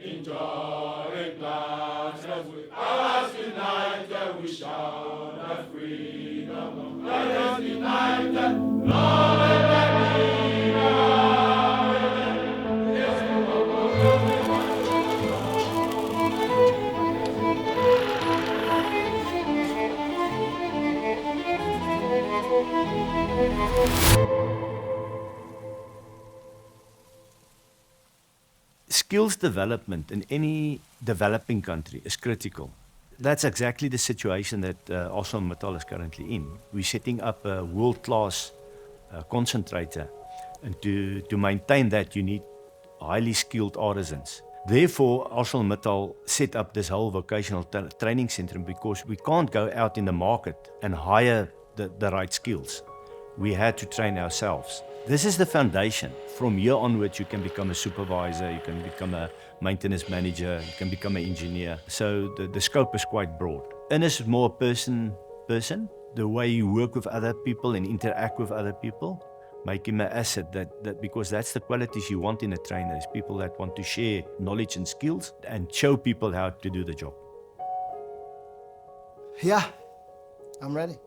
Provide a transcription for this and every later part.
Enjoy glad as we us united we shout the freedom of let us united, Lord, let Skills development in any developing country is critical. That's exactly the situation that ArcelorMittal is currently in. We're setting up a world-class concentrator, and to maintain that, you need highly skilled artisans. Therefore, ArcelorMittal set up this whole vocational training center because we can't go out in the market and hire the right skills. We had to train ourselves. This is the foundation. From here onwards, you can become a supervisor, you can become a maintenance manager, you can become an engineer. So the scope is quite broad. Ernest is more person. The way you work with other people and interact with other people, make him an asset that because that's the qualities you want in a trainer, is people that want to share knowledge and skills and show people how to do the job. Yeah, I'm ready.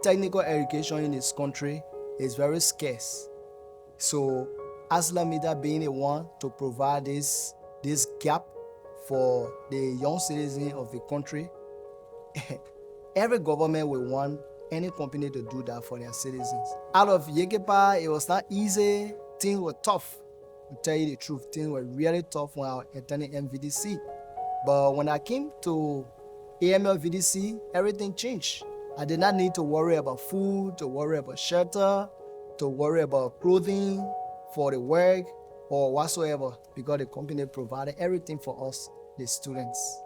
Technical education in this country is very scarce. So ArcelorMittal being the one to provide this gap for the young citizens of the country, every government will want any company to do that for their citizens. Out of Yegepa, it was not easy. Things were tough. To tell you the truth, things were really tough when I was attending MVDC. But when I came to AML VDC, everything changed. I did not need to worry about food, to worry about shelter, to worry about clothing for the work or whatsoever, because the company provided everything for us, the students.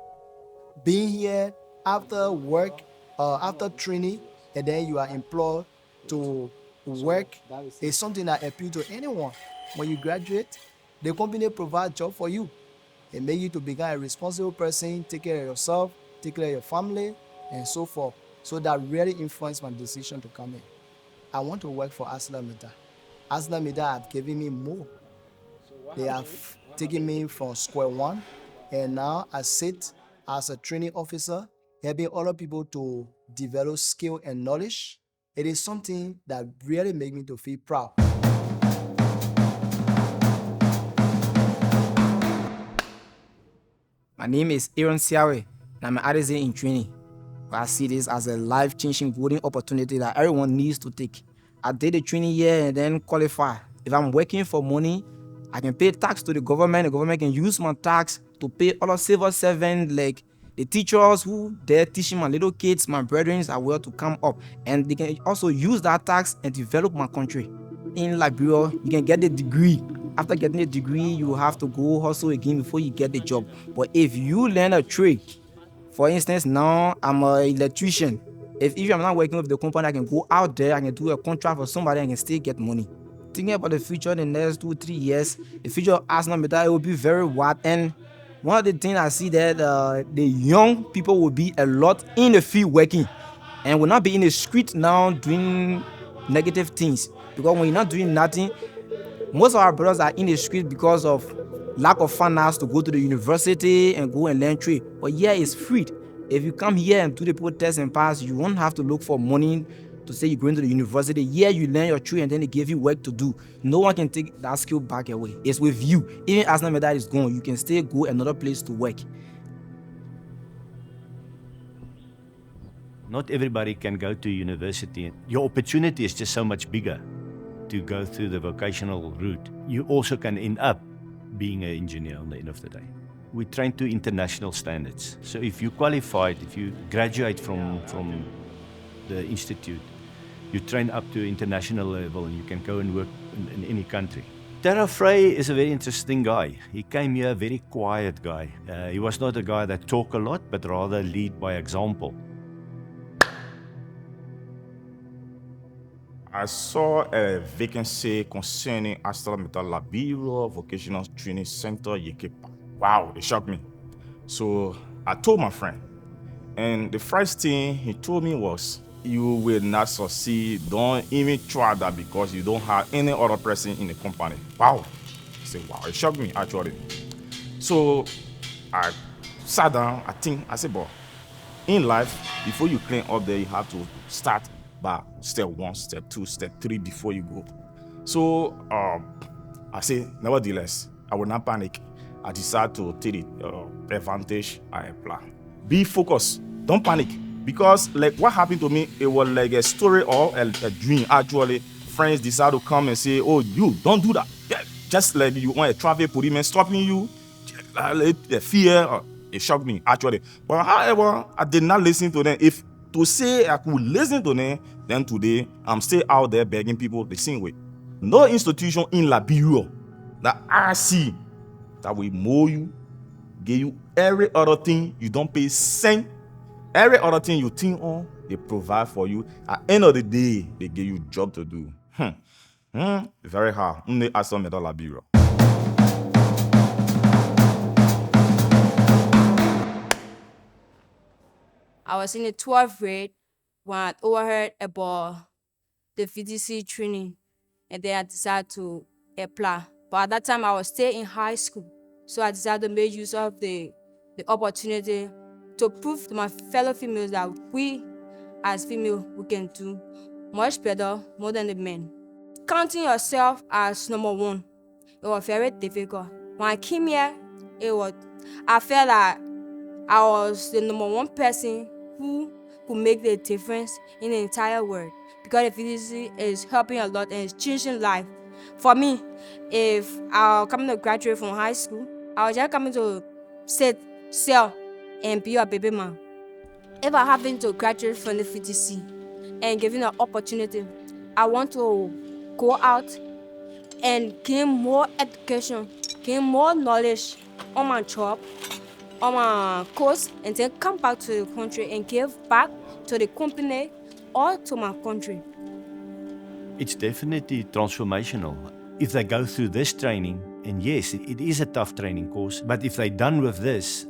Being here after work, after training, and then you are employed to work is something that appeals to anyone. When you graduate, the company provides job for you. It makes you to become a responsible person, take care of yourself, take care of your family, and so forth. So that really influenced my decision to come in. I want to work for ArcelorMittal. ArcelorMittal have given me more. They have taken me from square one, and now I sit as a training officer, helping other people to develop skill and knowledge. It is something that really makes me to feel proud. My name is Aaron Siawe, and I'm an artisan in training. I see this as a life-changing golden opportunity that everyone needs to take. I did the training year and then qualify. If I'm working for money, I can pay tax to the government can use my tax to pay other civil servants like the teachers who they're teaching my little kids, my brethren are well to come up. And they can also use that tax and develop my country. In Liberia, you can get the degree. After getting the degree, you have to go hustle again before you get the job. But if you learn a trade, for instance, now I'm an electrician. If I'm not working with the company, I can go out there, I can do a contract for somebody, I can still get money. Thinking about the future in the next 2-3 years, the future of ArcelorMittal, it will be very wide. And one of the things I see that the young people will be a lot in the field working and will not be in the street now doing negative things. Because when you're not doing nothing, most of our brothers are in the street because of lack of finance to go to the university and go and learn trade. But here it's free. If you come here and do the people test and pass, you won't have to look for money to say you're going to the university. Here you learn your trade and then they give you work to do. No one can take that skill back away. It's with you. Even as ArcelorMittal is gone, you can still go another place to work. Not everybody can go to university. Your opportunity is just so much bigger to go through the vocational route. You also can end up being an engineer on the end of the day. We train to international standards. So if you qualified, if you graduate from the institute, you train up to international level and you can go and work in any country. Terra Frey is a very interesting guy. He came here a very quiet guy. He was not a guy that talked a lot, but rather lead by example. I saw a vacancy concerning ArcelorMittal Liberia Vocational Training Center, Yekepa. Wow, it shocked me. So I told my friend, and the first thing he told me was, you will not succeed. Don't even try that because you don't have any other person in the company. Wow. I said, wow, it shocked me actually. So I sat down, I said, boy, in life, before you climb up there, you have to start by step 1, step 2, step 3 before you go. So I say, nevertheless, I will not panic. I decided to take the advantage I apply. Be focused. Don't panic. Because like what happened to me, it was like a story or a dream. Actually, friends decide to come and say, oh, you don't do that. Yeah, just like you want a traffic policeman stopping you. The fear, it shocked me actually. But however, I did not listen to them. If to say I could listen to them, then today I'm still out there begging people the same way. No institution in Liberia that I see that will mold you, give you every other thing you don't pay cent. Every other thing you think on, they provide for you. At the end of the day, they give you a job to do. Very hard. ArcelorMittal Liberia. I was in the 12th grade when I overheard about the VDC training, and then I decided to apply. But at that time, I was still in high school, so I decided to make use of the opportunity to prove to my fellow females that we, as females, we can do much better, more than the men. Counting yourself as number 1, it was very difficult. When I came here, I felt like I was the number 1 person who could make the difference in the entire world, because the VDC is helping a lot and it's changing life. For me, if I was coming to graduate from high school, I was just coming to sit, sell, and be a baby man. If I happen to graduate from the VDC and given an opportunity, I want to go out and gain more education, gain more knowledge on my job, on my course, and then come back to the country and give back to the company or to my country. It's definitely transformational. If they go through this training, and yes, it is a tough training course, but if they're done with this,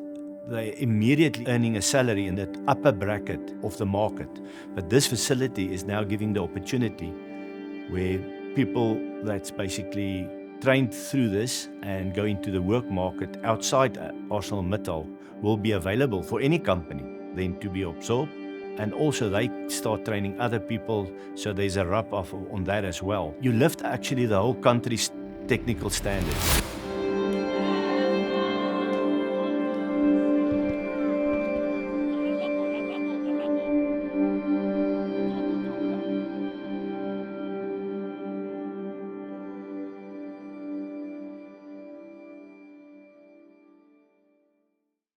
they're immediately earning a salary in that upper bracket of the market. But this facility is now giving the opportunity where people that's basically trained through this and go into the work market outside ArcelorMittal will be available for any company then to be absorbed. And also they start training other people, so there's a rub-off on that as well. You lift actually the whole country's technical standards.